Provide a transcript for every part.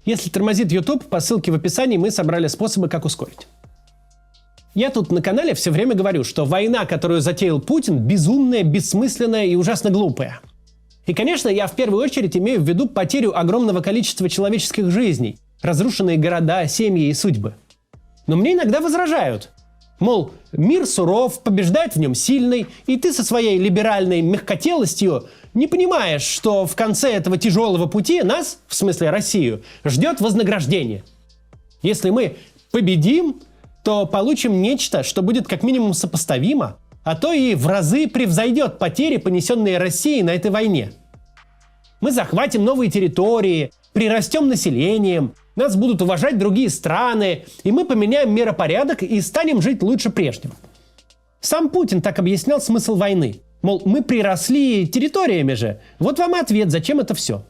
Если тормозит YouTube, по ссылке в описании мы собрали способы, как ускорить. Я тут на канале все время говорю, что война, которую затеял Путин, безумная, бессмысленная и ужасно глупая. И, конечно, я в первую очередь имею в виду потерю огромного количества человеческих жизней, разрушенные города, семьи и судьбы. Но мне иногда возражают. Мол, мир суров, побеждает в нем сильный, и ты со своей либеральной мягкотелостью не понимаешь, что в конце этого тяжелого пути нас, в смысле Россию, ждет вознаграждение. Если мы победим, то получим нечто, что будет как минимум сопоставимо, а то и в разы превзойдет потери, понесенные Россией на этой войне. Мы захватим новые территории, прирастем населением, нас будут уважать другие страны, и мы поменяем миропорядок и станем жить лучше прежнего. Сам Путин так объяснял смысл войны. Мол, мы приросли территориями же. Вот вам и ответ, зачем это все.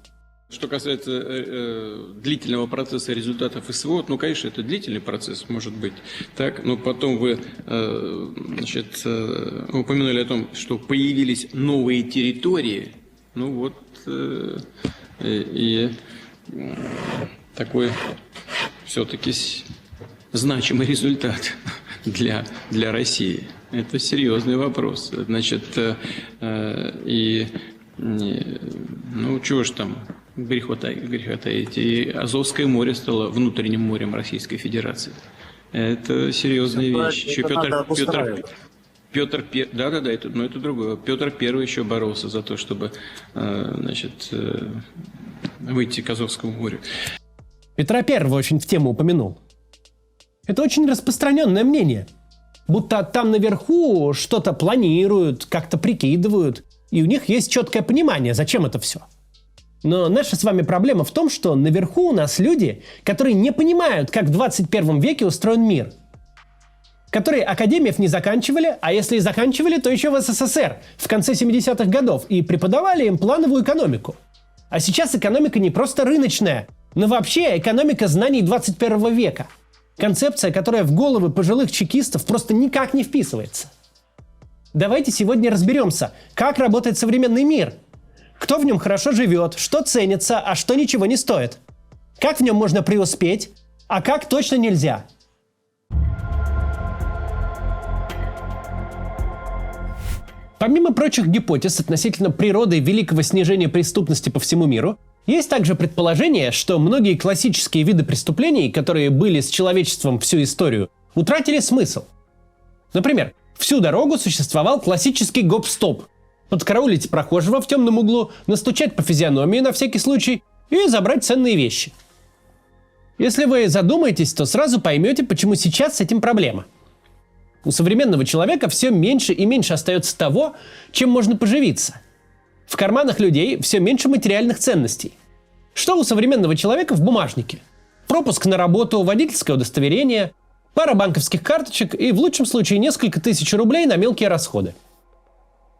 Что касается длительного процесса результатов СВО, ну, конечно, это длительный процесс, может быть. Так, но потом вы упомянули о том, что появились новые территории. Ну вот, и такой все-таки значимый результат для России. Это серьезный вопрос. Значит, ну, чего ж там греха таить. И Азовское море стало внутренним морем Российской Федерации. Это серьезная вещь. Еще Петр I, но это другое. Петр I еще боролся за то, чтобы, выйти к Азовскому морю. Петра I очень в тему упомянул. Это очень распространенное мнение. Будто там наверху что-то планируют, как-то прикидывают, и у них есть четкое понимание, зачем это все. Но наша с вами проблема в том, что наверху у нас люди, которые не понимают, как в 21 веке устроен мир. Которые академиев не заканчивали, а если и заканчивали, то еще в СССР в конце 70-х годов и преподавали им плановую экономику. А сейчас экономика не просто рыночная, но вообще экономика знаний 21 века. Концепция, которая в головы пожилых чекистов просто никак не вписывается. Давайте сегодня разберемся, как работает современный мир. Кто в нем хорошо живет, что ценится, а что ничего не стоит. Как в нем можно преуспеть, а как точно нельзя. Помимо прочих гипотез относительно природы великого снижения преступности по всему миру, есть также предположение, что многие классические виды преступлений, которые были с человечеством всю историю, утратили смысл. Например, всю дорогу существовал классический гоп-стоп. Подкараулить прохожего в темном углу, настучать по физиономии на всякий случай и забрать ценные вещи. Если вы задумаетесь, то сразу поймете, почему сейчас с этим проблема. У современного человека все меньше и меньше остается того, чем можно поживиться. В карманах людей все меньше материальных ценностей. Что у современного человека в бумажнике? Пропуск на работу, водительское удостоверение, пара банковских карточек и в лучшем случае несколько тысяч рублей на мелкие расходы.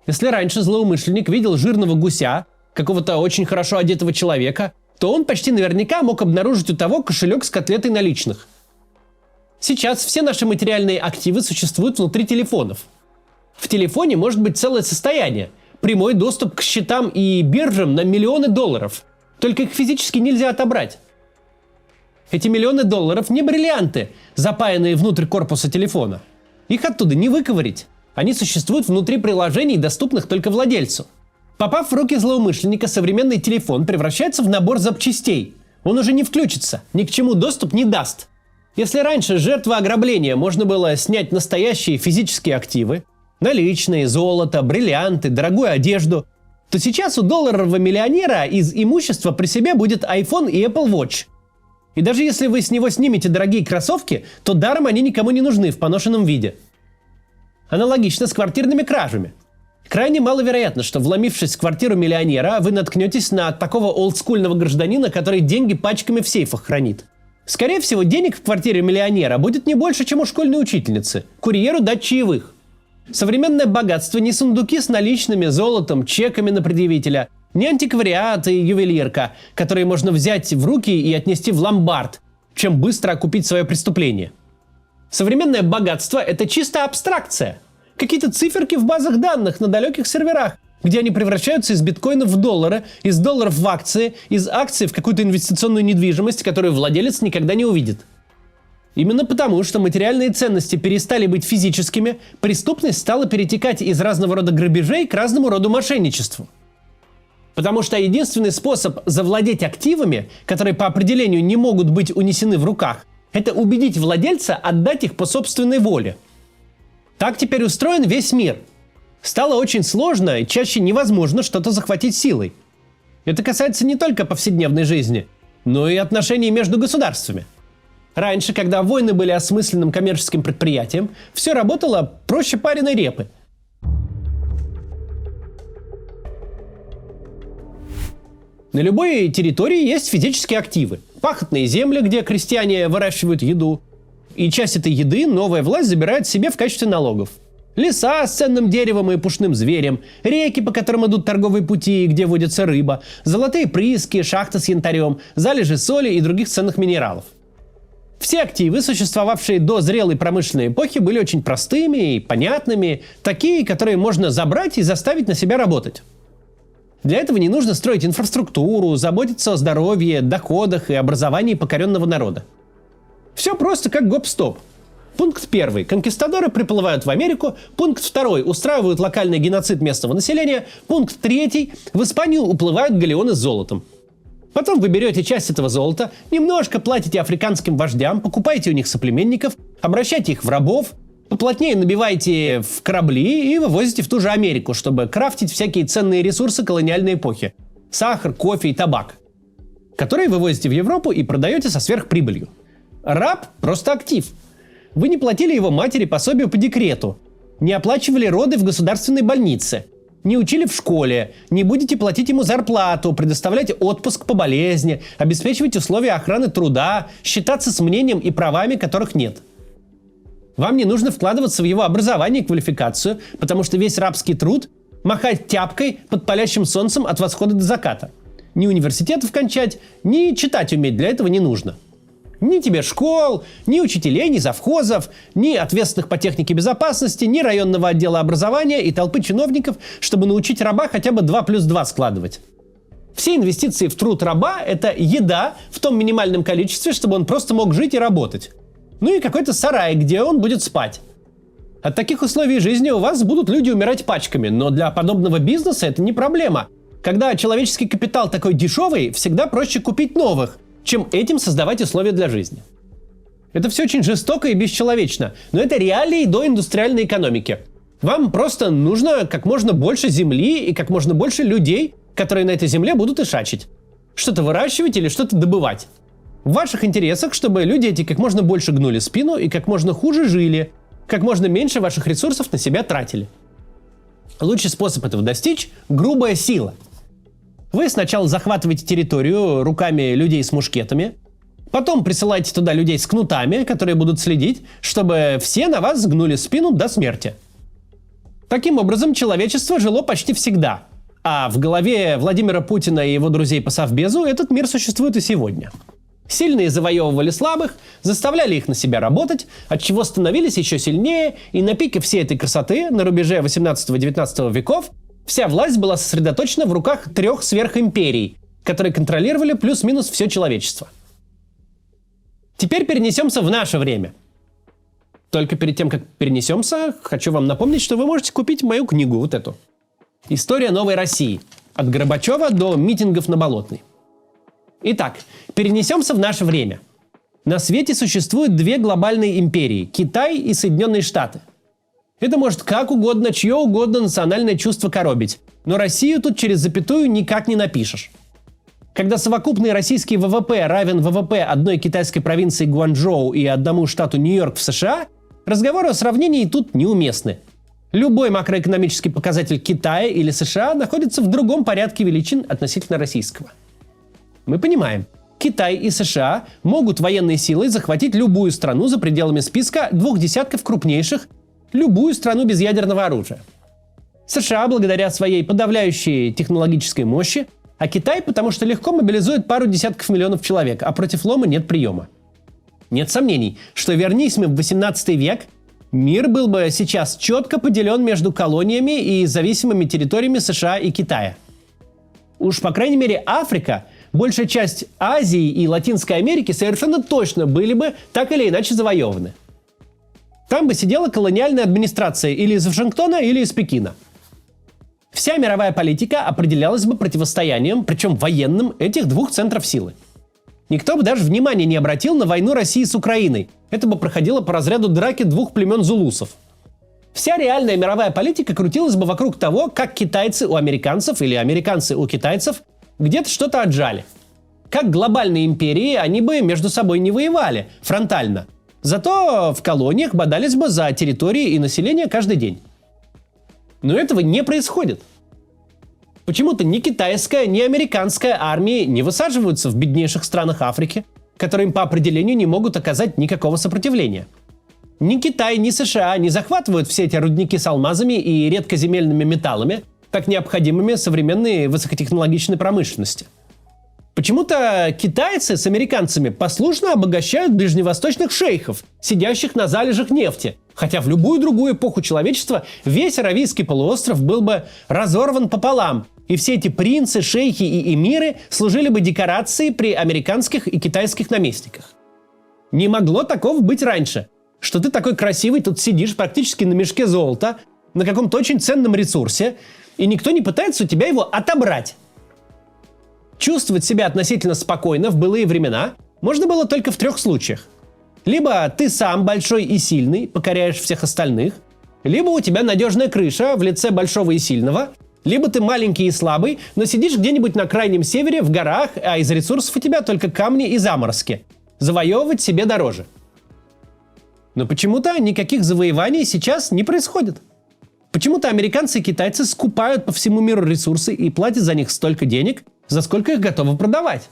Если раньше злоумышленник видел жирного гуся, какого-то очень хорошо одетого человека, то он почти наверняка мог обнаружить у того кошелек с котлетой наличных. Сейчас все наши материальные активы существуют внутри телефонов. В телефоне может быть целое состояние, прямой доступ к счетам и биржам на миллионы долларов. Только их физически нельзя отобрать. Эти миллионы долларов не бриллианты, запаянные внутрь корпуса телефона. Их оттуда не выковырить. Они существуют внутри приложений, доступных только владельцу. Попав в руки злоумышленника, современный телефон превращается в набор запчастей. Он уже не включится, ни к чему доступ не даст. Если раньше с жертвы ограбления можно было снять настоящие физические активы, наличные, золото, бриллианты, дорогую одежду, то сейчас у долларового миллионера из имущества при себе будет iPhone и Apple Watch. И даже если вы с него снимете дорогие кроссовки, то даром они никому не нужны в поношенном виде. Аналогично с квартирными кражами. Крайне маловероятно, что, вломившись в квартиру миллионера, вы наткнетесь на такого олдскульного гражданина, который деньги пачками в сейфах хранит. Скорее всего, денег в квартире миллионера будет не больше, чем у школьной учительницы. Курьеру дать чаевых. Современное богатство не сундуки с наличными, золотом, чеками на предъявителя, не антиквариат и ювелирка, которые можно взять в руки и отнести в ломбард, чем быстро окупить свое преступление. Современное богатство – это чисто абстракция. Какие-то циферки в базах данных на далеких серверах, где они превращаются из биткоинов в доллары, из долларов в акции, из акций в какую-то инвестиционную недвижимость, которую владелец никогда не увидит. Именно потому, что материальные ценности перестали быть физическими, преступность стала перетекать из разного рода грабежей к разному роду мошенничеству. Потому что единственный способ завладеть активами, которые по определению не могут быть унесены в руках, это убедить владельца отдать их по собственной воле. Так теперь устроен весь мир. Стало очень сложно и чаще невозможно что-то захватить силой. Это касается не только повседневной жизни, но и отношений между государствами. Раньше, когда войны были осмысленным коммерческим предприятием, все работало проще пареной репы. На любой территории есть физические активы. Пахотные земли, где крестьяне выращивают еду. И часть этой еды новая власть забирает себе в качестве налогов. Леса с ценным деревом и пушным зверем, реки, по которым идут торговые пути, где водится рыба, золотые прииски, шахты с янтарем, залежи соли и других ценных минералов. Все активы, существовавшие до зрелой промышленной эпохи, были очень простыми и понятными, такие, которые можно забрать и заставить на себя работать. Для этого не нужно строить инфраструктуру, заботиться о здоровье, доходах и образовании покоренного народа. Все просто как гоп-стоп. Пункт 1. Конкистадоры приплывают в Америку. Пункт 2. Устраивают локальный геноцид местного населения. Пункт 3. В Испанию уплывают галеоны с золотом. Потом вы берете часть этого золота, немножко платите африканским вождям, покупаете у них соплеменников, обращаете их в рабов, поплотнее набиваете в корабли и вывозите в ту же Америку, чтобы крафтить всякие ценные ресурсы колониальной эпохи. Сахар, кофе и табак. Которые вывозите в Европу и продаете со сверхприбылью. Раб – просто актив. Вы не платили его матери пособие по декрету, не оплачивали роды в государственной больнице, не учили в школе, не будете платить ему зарплату, предоставлять отпуск по болезни, обеспечивать условия охраны труда, считаться с мнением и правами, которых нет. Вам не нужно вкладываться в его образование и квалификацию, потому что весь рабский труд – махать тяпкой под палящим солнцем от восхода до заката. Ни университетов кончать, ни читать уметь для этого не нужно. Ни тебе школ, ни учителей, ни завхозов, ни ответственных по технике безопасности, ни районного отдела образования и толпы чиновников, чтобы научить раба хотя бы 2 плюс 2 складывать. Все инвестиции в труд раба – это еда в том минимальном количестве, чтобы он просто мог жить и работать. Ну и какой-то сарай, где он будет спать. От таких условий жизни у вас будут люди умирать пачками, но для подобного бизнеса это не проблема. Когда человеческий капитал такой дешевый, всегда проще купить новых, чем этим создавать условия для жизни. Это все очень жестоко и бесчеловечно, но это реалии доиндустриальной экономики. Вам просто нужно как можно больше земли и как можно больше людей, которые на этой земле будут ишачить. Что-то выращивать или что-то добывать. В ваших интересах, чтобы люди эти как можно больше гнули спину и как можно хуже жили, как можно меньше ваших ресурсов на себя тратили. Лучший способ этого достичь – грубая сила. Вы сначала захватываете территорию руками людей с мушкетами, потом присылаете туда людей с кнутами, которые будут следить, чтобы все на вас гнули спину до смерти. Таким образом, человечество жило почти всегда, а в голове Владимира Путина и его друзей по Совбезу этот мир существует и сегодня. Сильные завоевывали слабых, заставляли их на себя работать, отчего становились еще сильнее, и на пике всей этой красоты, на рубеже 18-19 веков, вся власть была сосредоточена в руках 3 сверхимперий, которые контролировали плюс-минус все человечество. Теперь перенесемся в наше время. Только перед тем, как перенесемся, хочу вам напомнить, что вы можете купить мою книгу, вот эту. «История новой России. От Горбачева до митингов на Болотной». Итак, перенесемся в наше время. На свете существуют 2 глобальные империи – Китай и Соединенные Штаты. Это может как угодно, чье угодно национальное чувство коробить, но Россию тут через запятую никак не напишешь. Когда совокупный российский ВВП равен ВВП одной китайской провинции Гуанчжоу и одному штату Нью-Йорк в США, разговоры о сравнении тут неуместны. Любой макроэкономический показатель Китая или США находится в другом порядке величин относительно российского. Мы понимаем, Китай и США могут военной силой захватить любую страну за пределами списка 2 десятков крупнейших, любую страну без ядерного оружия. США благодаря своей подавляющей технологической мощи, а Китай потому что легко мобилизует пару десятков миллионов человек, а против лома нет приема. Нет сомнений, что вернись мы в 18 век, мир был бы сейчас четко поделен между колониями и зависимыми территориями США и Китая. Уж, по крайней мере, Африка, большая часть Азии и Латинской Америки совершенно точно были бы так или иначе завоеваны. Там бы сидела колониальная администрация или из Вашингтона, или из Пекина. Вся мировая политика определялась бы противостоянием, причем военным, этих двух центров силы. Никто бы даже внимания не обратил на войну России с Украиной. Это бы проходило по разряду драки двух племен зулусов. Вся реальная мировая политика крутилась бы вокруг того, как китайцы у американцев или американцы у китайцев где-то что-то отжали. Как глобальные империи они бы между собой не воевали фронтально. Зато в колониях бодались бы за территории и население каждый день. Но этого не происходит. Почему-то ни китайская, ни американская армии не высаживаются в беднейших странах Африки, которые им по определению не могут оказать никакого сопротивления. Ни Китай, ни США не захватывают все эти рудники с алмазами и редкоземельными металлами, так необходимыми современной высокотехнологичной промышленности. Почему-то китайцы с американцами послушно обогащают ближневосточных шейхов, сидящих на залежах нефти, хотя в любую другую эпоху человечества весь Аравийский полуостров был бы разорван пополам, и все эти принцы, шейхи и эмиры служили бы декорацией при американских и китайских наместниках. Не могло такого быть раньше, что ты такой красивый тут сидишь практически на мешке золота, на каком-то очень ценном ресурсе, и никто не пытается у тебя его отобрать. Чувствовать себя относительно спокойно в былые времена можно было только в 3 случаях. Либо ты сам большой и сильный, покоряешь всех остальных, либо у тебя надежная крыша в лице большого и сильного, либо ты маленький и слабый, но сидишь где-нибудь на крайнем севере, в горах, а из ресурсов у тебя только камни и заморозки. Завоевывать себе дороже. Но почему-то никаких завоеваний сейчас не происходит. Почему-то американцы и китайцы скупают по всему миру ресурсы и платят за них столько денег, за сколько их готовы продавать.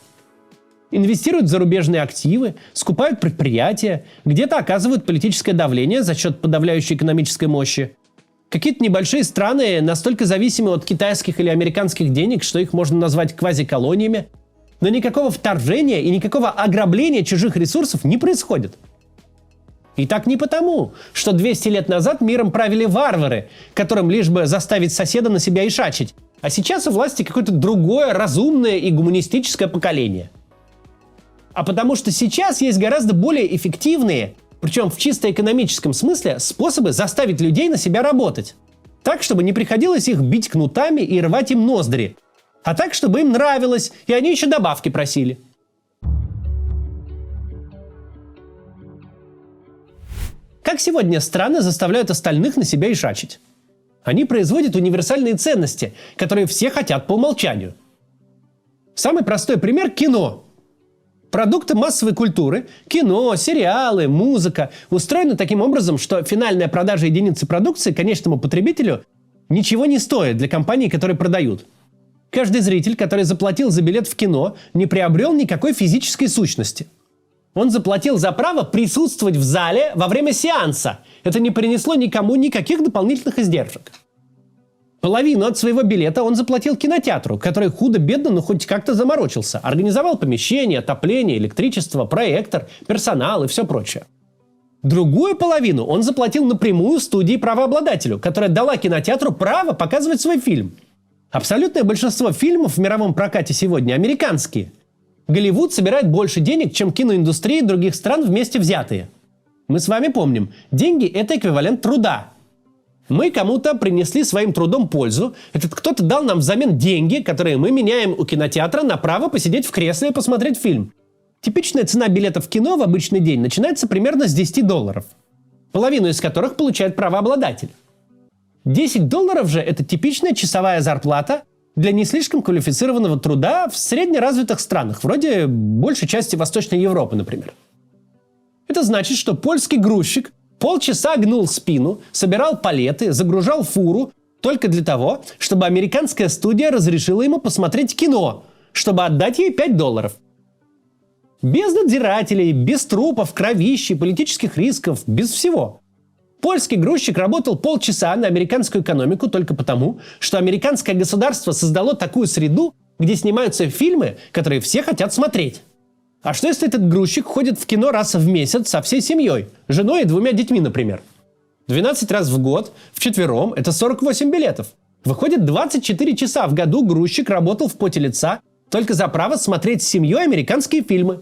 Инвестируют в зарубежные активы, скупают предприятия, где-то оказывают политическое давление за счет подавляющей экономической мощи. Какие-то небольшие страны настолько зависимы от китайских или американских денег, что их можно назвать квазиколониями. Но никакого вторжения и никакого ограбления чужих ресурсов не происходит. И так не потому, что 200 лет назад миром правили варвары, которым лишь бы заставить соседа на себя ишачить, а сейчас у власти какое-то другое разумное и гуманистическое поколение. А потому что сейчас есть гораздо более эффективные, причем в чисто экономическом смысле, способы заставить людей на себя работать. Так, чтобы не приходилось их бить кнутами и рвать им ноздри. А так, чтобы им нравилось, и они еще добавки просили. Как сегодня страны заставляют остальных на себя ишачить? Они производят универсальные ценности, которые все хотят по умолчанию. Самый простой пример – кино. Продукты массовой культуры, кино, сериалы, музыка устроены таким образом, что финальная продажа единицы продукции конечному потребителю ничего не стоит для компаний, которые продают. Каждый зритель, который заплатил за билет в кино, не приобрел никакой физической сущности. Он заплатил за право присутствовать в зале во время сеанса. Это не принесло никому никаких дополнительных издержек. Половину от своего билета он заплатил кинотеатру, который худо-бедно, но хоть как-то заморочился. Организовал помещение, отопление, электричество, проектор, персонал и все прочее. Другую половину он заплатил напрямую студии-правообладателю, которая дала кинотеатру право показывать свой фильм. Абсолютное большинство фильмов в мировом прокате сегодня американские. Голливуд собирает больше денег, чем киноиндустрии других стран вместе взятые. Мы с вами помним, деньги – это эквивалент труда. Мы кому-то принесли своим трудом пользу, этот кто-то дал нам взамен деньги, которые мы меняем у кинотеатра на право посидеть в кресле и посмотреть фильм. Типичная цена билета в кино в обычный день начинается примерно с $10, половину из которых получает правообладатель. $10 же – это типичная часовая зарплата для не слишком квалифицированного труда в среднеразвитых странах, вроде большей части Восточной Европы, например. Это значит, что польский грузчик полчаса гнул спину, собирал палеты, загружал фуру только для того, чтобы американская студия разрешила ему посмотреть кино, чтобы отдать ей $5. Без надзирателей, без трупов, кровищи, политических рисков, без всего. Польский грузчик работал полчаса на американскую экономику только потому, что американское государство создало такую среду, где снимаются фильмы, которые все хотят смотреть. А что если этот грузчик ходит в кино раз в месяц со всей семьей, женой и 2 детьми, например? 12 раз в год, вчетвером, это 48 билетов. Выходит, 24 часа в году грузчик работал в поте лица только за право смотреть с семьей американские фильмы.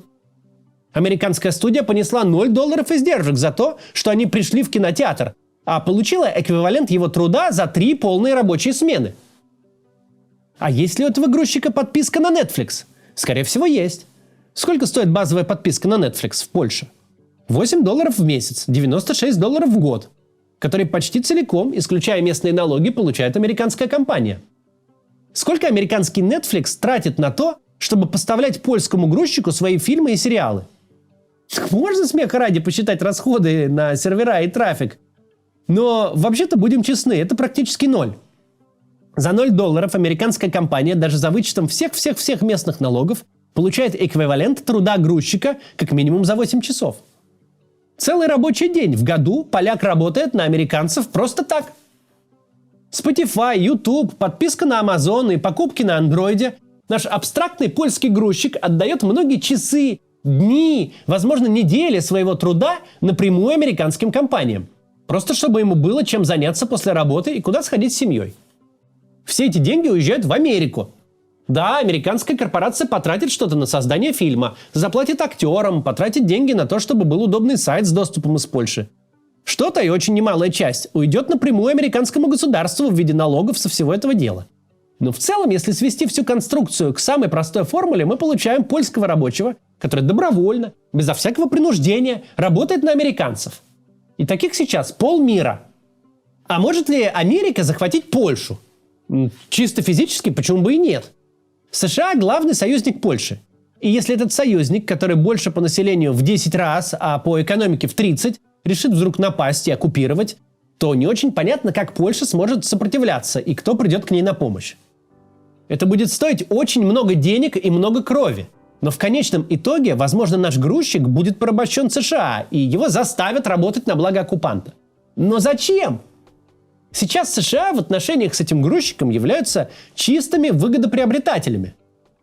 Американская студия понесла $0 издержек за то, что они пришли в кинотеатр, а получила эквивалент его труда за 3 полные рабочие смены. А есть ли у этого грузчика подписка на Netflix? Скорее всего, есть. Сколько стоит базовая подписка на Netflix в Польше? $8 в месяц, $96 в год, которые почти целиком, исключая местные налоги, получает американская компания. Сколько американский Netflix тратит на то, чтобы поставлять польскому грузчику свои фильмы и сериалы? Можно смеха ради посчитать расходы на сервера и трафик, но вообще-то будем честны, это практически ноль. За $0 американская компания даже за вычетом всех местных налогов получает эквивалент труда грузчика как минимум за 8 часов. Целый рабочий день в году поляк работает на американцев просто так. Spotify, YouTube, подписка на Amazon и покупки на андроиде. Наш абстрактный польский грузчик отдает многие часы, дни, возможно, недели своего труда напрямую американским компаниям. Просто чтобы ему было чем заняться после работы и куда сходить с семьей. Все эти деньги уезжают в Америку. Да, американская корпорация потратит что-то на создание фильма, заплатит актерам, потратит деньги на то, чтобы был удобный сайт с доступом из Польши. Что-то, и очень немалая часть, уйдет напрямую американскому государству в виде налогов со всего этого дела. Но в целом, если свести всю конструкцию к самой простой формуле, мы получаем польского рабочего, который добровольно, безо всякого принуждения, работает на американцев. И таких сейчас полмира. А может ли Америка захватить Польшу? Чисто физически, почему бы и нет? США – главный союзник Польши. И если этот союзник, который больше по населению в 10 раз, а по экономике в 30, решит вдруг напасть и оккупировать, то не очень понятно, как Польша сможет сопротивляться и кто придет к ней на помощь. Это будет стоить очень много денег и много крови. Но в конечном итоге, возможно, наш грузчик будет порабощен США, и его заставят работать на благо оккупанта. Но зачем? Сейчас США в отношениях с этим грузчиком являются чистыми выгодоприобретателями.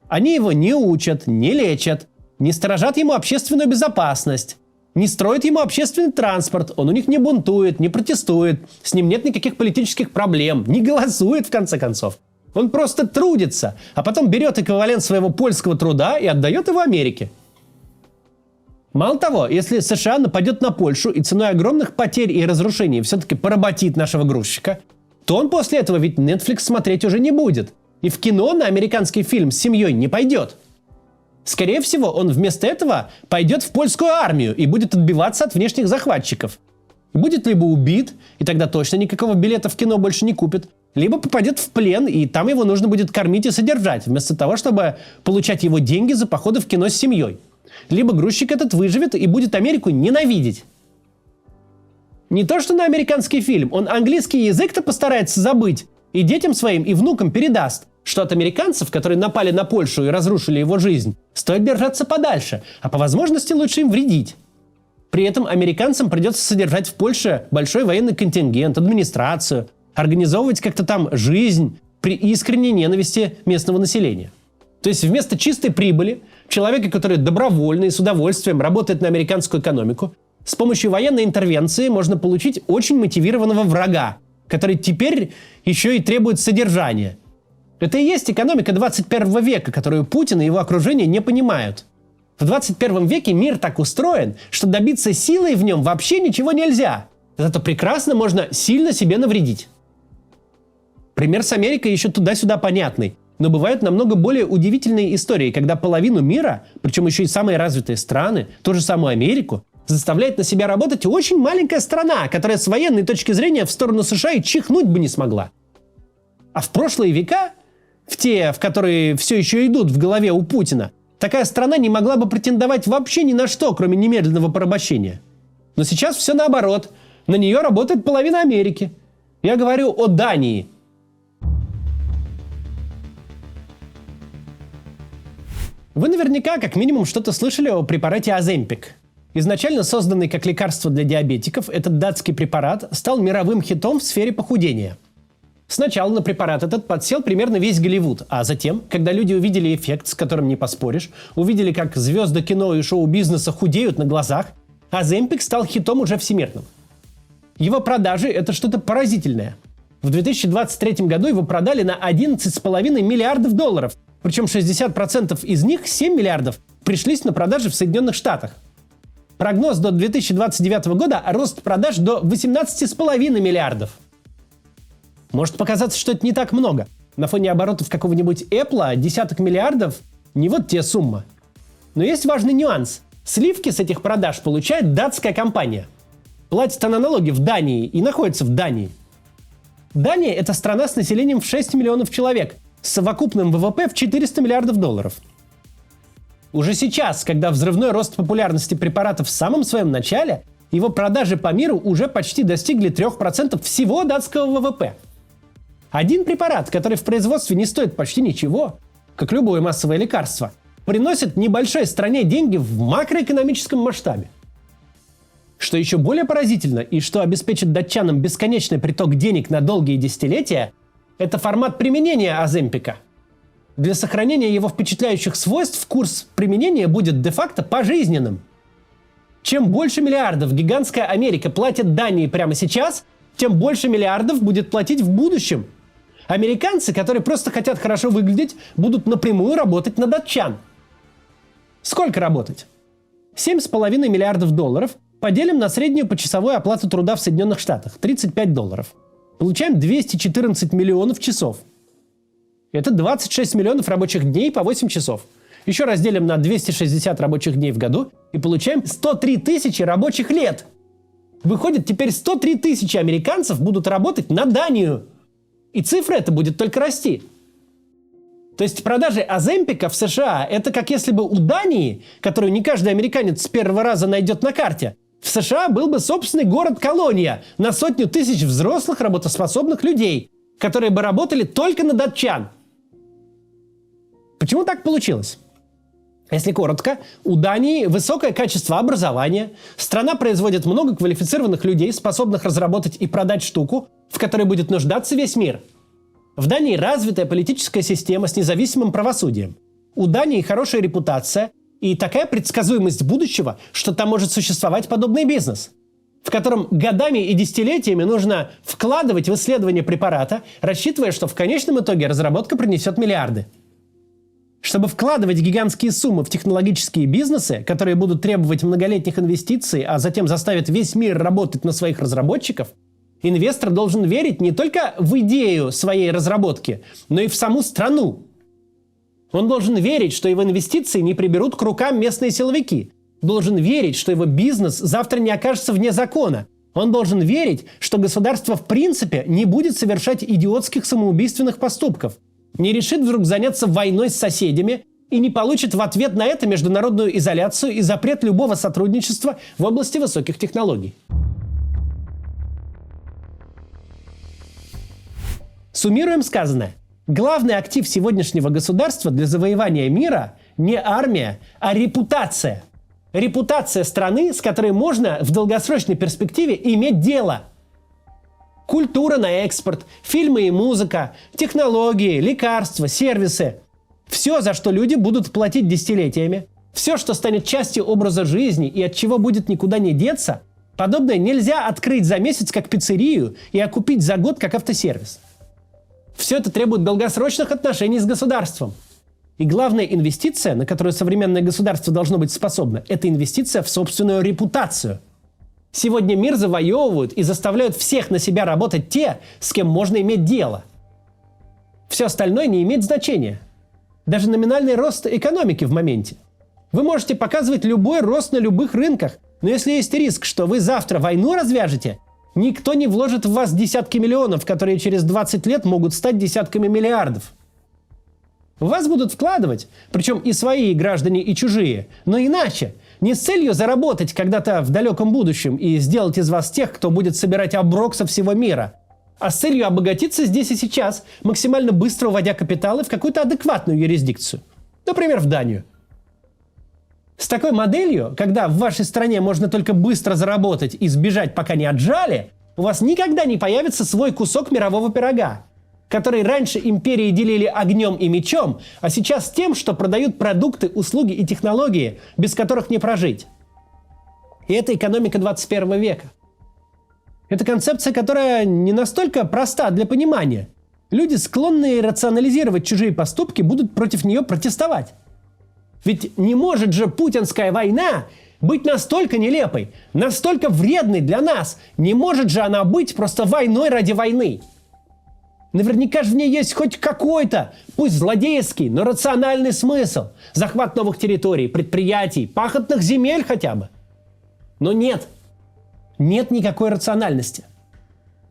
Они его не учат, не лечат, не сторожат ему общественную безопасность, не строят ему общественный транспорт, он у них не бунтует, не протестует, с ним нет никаких политических проблем, не голосует в конце концов. Он просто трудится, а потом берет эквивалент своего польского труда и отдает его Америке. Мало того, если США нападет на Польшу и ценой огромных потерь и разрушений все-таки поработит нашего грузчика, то он после этого ведь Netflix смотреть уже не будет. И в кино на американский фильм с семьей не пойдет. Скорее всего, он вместо этого пойдет в польскую армию и будет отбиваться от внешних захватчиков. Будет либо убит, и тогда точно никакого билета в кино больше не купит, либо попадет в плен, и там его нужно будет кормить и содержать, вместо того, чтобы получать его деньги за походы в кино с семьей. Либо грузчик этот выживет и будет Америку ненавидеть. Не то что на американский фильм, он английский язык-то постарается забыть, и детям своим, и внукам передаст, что от американцев, которые напали на Польшу и разрушили его жизнь, стоит держаться подальше, а по возможности лучше им вредить. При этом американцам придется содержать в Польше большой военный контингент, администрацию, организовывать как-то там жизнь при искренней ненависти местного населения. То есть вместо чистой прибыли человека, который добровольно и с удовольствием работает на американскую экономику, с помощью военной интервенции можно получить очень мотивированного врага, который теперь еще и требует содержания. Это и есть экономика 21 века, которую Путин и его окружение не понимают. В 21 веке мир так устроен, что добиться силой в нем вообще ничего нельзя. Зато прекрасно можно сильно себе навредить. Пример с Америкой еще туда-сюда понятный. Но бывают намного более удивительные истории, когда половину мира, причем еще и самые развитые страны, ту же самую Америку, заставляет на себя работать очень маленькая страна, которая с военной точки зрения в сторону США и чихнуть бы не смогла. А в прошлые века, в те, в которые все еще идут в голове у Путина, такая страна не могла бы претендовать вообще ни на что, кроме немедленного порабощения. Но сейчас все наоборот. На нее работает половина Америки. Я говорю о Дании. Вы наверняка как минимум что-то слышали о препарате Оземпик. Изначально созданный как лекарство для диабетиков, этот датский препарат стал мировым хитом в сфере похудения. Сначала на препарат этот подсел примерно весь Голливуд, а затем, когда люди увидели эффект, с которым не поспоришь, увидели, как звезды кино и шоу-бизнеса худеют на глазах, Оземпик стал хитом уже всемирным. Его продажи – это что-то поразительное. В 2023 году его продали на 11,5 миллиардов долларов. Причем 60% из них, 7 миллиардов, пришлись на продажи в Соединенных Штатах. Прогноз до 2029 года – рост продаж до 18,5 миллиардов. Может показаться, что это не так много. На фоне оборотов какого-нибудь Apple десяток миллиардов – не вот те сумма. Но есть важный нюанс. Сливки с этих продаж получает датская компания. Платит она налоги в Дании и находится в Дании. Дания – это страна с населением в 6 миллионов человек, с совокупным ВВП в 400 миллиардов долларов. Уже сейчас, когда взрывной рост популярности препаратов в самом своем начале, его продажи по миру уже почти достигли 3% всего датского ВВП. Один препарат, который в производстве не стоит почти ничего, как любое массовое лекарство, приносит небольшой стране деньги в макроэкономическом масштабе. Что еще более поразительно и что обеспечит датчанам бесконечный приток денег на долгие десятилетия, это формат применения Оземпика. Для сохранения его впечатляющих свойств курс применения будет де-факто пожизненным. Чем больше миллиардов гигантская Америка платит Дании прямо сейчас, тем больше миллиардов будет платить в будущем. Американцы, которые просто хотят хорошо выглядеть, будут напрямую работать на датчан. Сколько работать? 7,5 миллиардов долларов поделим на среднюю почасовую оплату труда в Соединенных Штатах – $35. Получаем 214 миллионов часов. Это 26 миллионов рабочих дней по 8 часов. Еще разделим на 260 рабочих дней в году и получаем 103 тысячи рабочих лет. Выходит, теперь 103 тысячи американцев будут работать на Данию. И цифра эта будет только расти. То есть продажи Оземпика в США – это как если бы у Дании, которую не каждый американец с первого раза найдет на карте, в США был бы собственный город-колония на 100 тысяч взрослых работоспособных людей, которые бы работали только на датчан. Почему так получилось? Если коротко, у Дании высокое качество образования, страна производит много квалифицированных людей, способных разработать и продать штуку, в которой будет нуждаться весь мир. В Дании развитая политическая система с независимым правосудием. У Дании хорошая репутация и такая предсказуемость будущего, что там может существовать подобный бизнес, в котором годами и десятилетиями нужно вкладывать в исследование препарата, рассчитывая, что в конечном итоге разработка принесет миллиарды. Чтобы вкладывать гигантские суммы в технологические бизнесы, которые будут требовать многолетних инвестиций, а затем заставят весь мир работать на своих разработчиков, инвестор должен верить не только в идею своей разработки, но и в саму страну. Он должен верить, что его инвестиции не приберут к рукам местные силовики. Должен верить, что его бизнес завтра не окажется вне закона. Он должен верить, что государство в принципе не будет совершать идиотских самоубийственных поступков, не решит вдруг заняться войной с соседями и не получит в ответ на это международную изоляцию и запрет любого сотрудничества в области высоких технологий. Суммируем сказанное. Главный актив сегодняшнего государства для завоевания мира не армия, а репутация. Репутация страны, с которой можно в долгосрочной перспективе иметь дело. Культура на экспорт, фильмы и музыка, технологии, лекарства, сервисы. Все, за что люди будут платить десятилетиями, все, что станет частью образа жизни и от чего будет никуда не деться, подобное нельзя открыть за месяц как пиццерию и окупить за год как автосервис. Все это требует долгосрочных отношений с государством. И главная инвестиция, на которую современное государство должно быть способно, это инвестиция в собственную репутацию. Сегодня мир завоевывают и заставляют всех на себя работать те, с кем можно иметь дело. Все остальное не имеет значения. Даже номинальный рост экономики в моменте. Вы можете показывать любой рост на любых рынках, но если есть риск, что вы завтра войну развяжете, никто не вложит в вас десятки миллионов, которые через 20 лет могут стать десятками миллиардов. В вас будут вкладывать, причем и свои граждане, и чужие, но иначе. Не с целью заработать когда-то в далеком будущем и сделать из вас тех, кто будет собирать оброк со всего мира, а с целью обогатиться здесь и сейчас, максимально быстро уводя капиталы в какую-то адекватную юрисдикцию. Например, в Данию. С такой моделью, когда в вашей стране можно только быстро заработать и сбежать, пока не отжали, у вас никогда не появится свой кусок мирового пирога, который раньше империи делили огнем и мечом, а сейчас тем, что продают продукты, услуги и технологии, без которых не прожить. И это экономика 21 века. Это концепция, которая не настолько проста для понимания. Люди, склонные рационализировать чужие поступки, будут против нее протестовать. Ведь не может же путинская война быть настолько нелепой, настолько вредной для нас. Не может же она быть просто войной ради войны. Наверняка же в ней есть хоть какой-то, пусть злодейский, но рациональный смысл. Захват новых территорий, предприятий, пахотных земель хотя бы. Но нет. Нет никакой рациональности.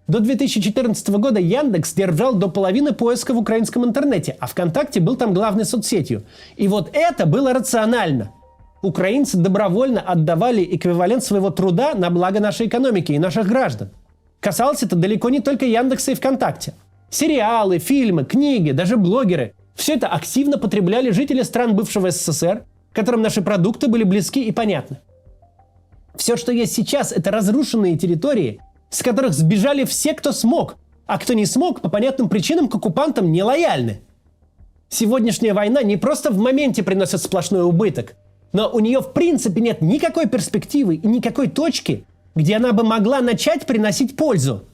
До 2014 года Яндекс держал до половины поиска в украинском интернете, а ВКонтакте был там главной соцсетью. И вот это было рационально. Украинцы добровольно отдавали эквивалент своего труда на благо нашей экономики и наших граждан. Касалось это далеко не только Яндекса и ВКонтакте. Сериалы, фильмы, книги, даже блогеры – все это активно потребляли жители стран бывшего СССР, которым наши продукты были близки и понятны. Все, что есть сейчас, это разрушенные территории, с которых сбежали все, кто смог, а кто не смог, по понятным причинам к оккупантам не лояльны. Сегодняшняя война не просто в моменте приносит сплошной убыток, но у нее в принципе нет никакой перспективы и никакой точки, где она бы могла начать приносить пользу.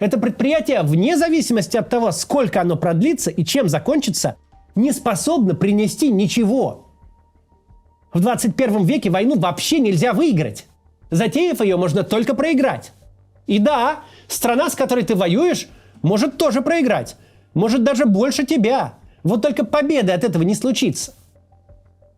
Это предприятие, вне зависимости от того, сколько оно продлится и чем закончится, не способно принести ничего. В 21 веке войну вообще нельзя выиграть. Затеяв ее, можно только проиграть. И да, страна, с которой ты воюешь, может тоже проиграть. Может даже больше тебя. Вот только победы от этого не случится.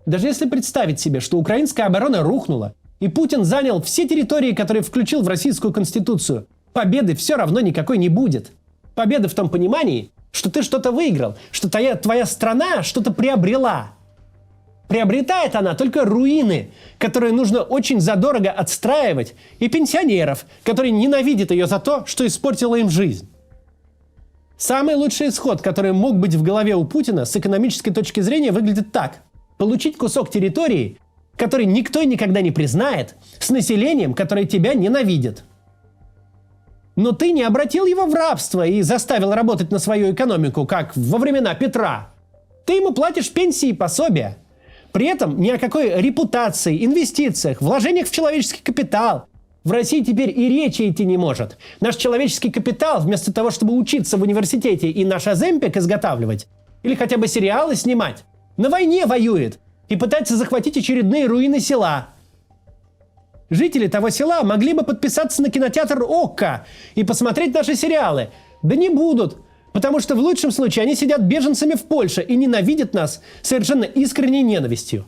Даже если представить себе, что украинская оборона рухнула, и Путин занял все территории, которые включил в Российскую Конституцию, победы все равно никакой не будет. Победа в том понимании, что ты что-то выиграл, что твоя страна что-то приобрела. Приобретает она только руины, которые нужно очень задорого отстраивать, и пенсионеров, которые ненавидят ее за то, что испортила им жизнь. Самый лучший исход, который мог быть в голове у Путина с экономической точки зрения, выглядит так. Получить кусок территории, который никто и никогда не признает, с населением, которое тебя ненавидит. Но ты не обратил его в рабство и заставил работать на свою экономику, как во времена Петра. Ты ему платишь пенсии и пособия. При этом ни о какой репутации, инвестициях, вложениях в человеческий капитал в России теперь и речи идти не может. Наш человеческий капитал, вместо того, чтобы учиться в университете и наш Оземпик изготавливать, или хотя бы сериалы снимать, на войне воюет и пытается захватить очередные руины села. Жители того села могли бы подписаться на кинотеатр ОККО и посмотреть наши сериалы. Да не будут, потому что в лучшем случае они сидят беженцами в Польше и ненавидят нас совершенно искренней ненавистью.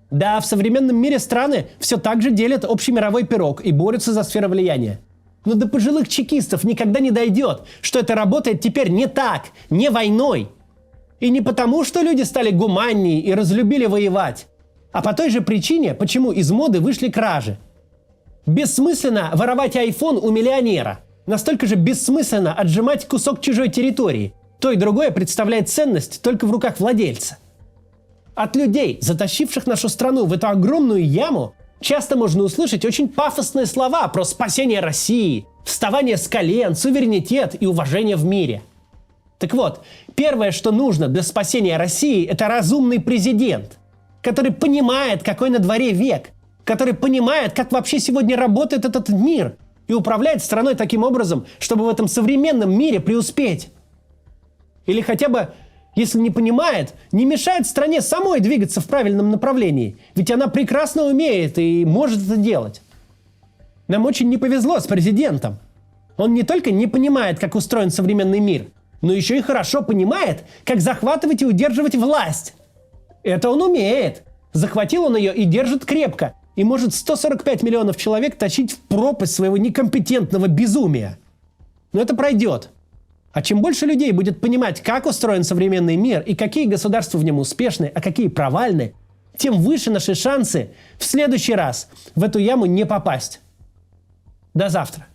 Да, в современном мире страны все так же делят общемировой пирог и борются за сферу влияния. Но до пожилых чекистов никогда не дойдет, что это работает теперь не так, не войной. И не потому, что люди стали гуманнее и разлюбили воевать, а по той же причине, почему из моды вышли кражи. Бессмысленно воровать iPhone у миллионера. Настолько же бессмысленно отжимать кусок чужой территории. То и другое представляет ценность только в руках владельца. От людей, затащивших нашу страну в эту огромную яму, часто можно услышать очень пафосные слова про спасение России, вставание с колен, суверенитет и уважение в мире. Так вот, первое, что нужно для спасения России, это разумный президент, который понимает, какой на дворе век, который понимает, как вообще сегодня работает этот мир и управляет страной таким образом, чтобы в этом современном мире преуспеть. Или хотя бы, если не понимает, не мешает стране самой двигаться в правильном направлении, ведь она прекрасно умеет и может это делать. Нам очень не повезло с президентом. Он не только не понимает, как устроен современный мир, но еще и хорошо понимает, как захватывать и удерживать власть. Это он умеет. Захватил он ее и держит крепко. И может 145 миллионов человек тащить в пропасть своего некомпетентного безумия. Но это пройдет. А чем больше людей будет понимать, как устроен современный мир и какие государства в нем успешны, а какие провальны, тем выше наши шансы в следующий раз в эту яму не попасть. До завтра.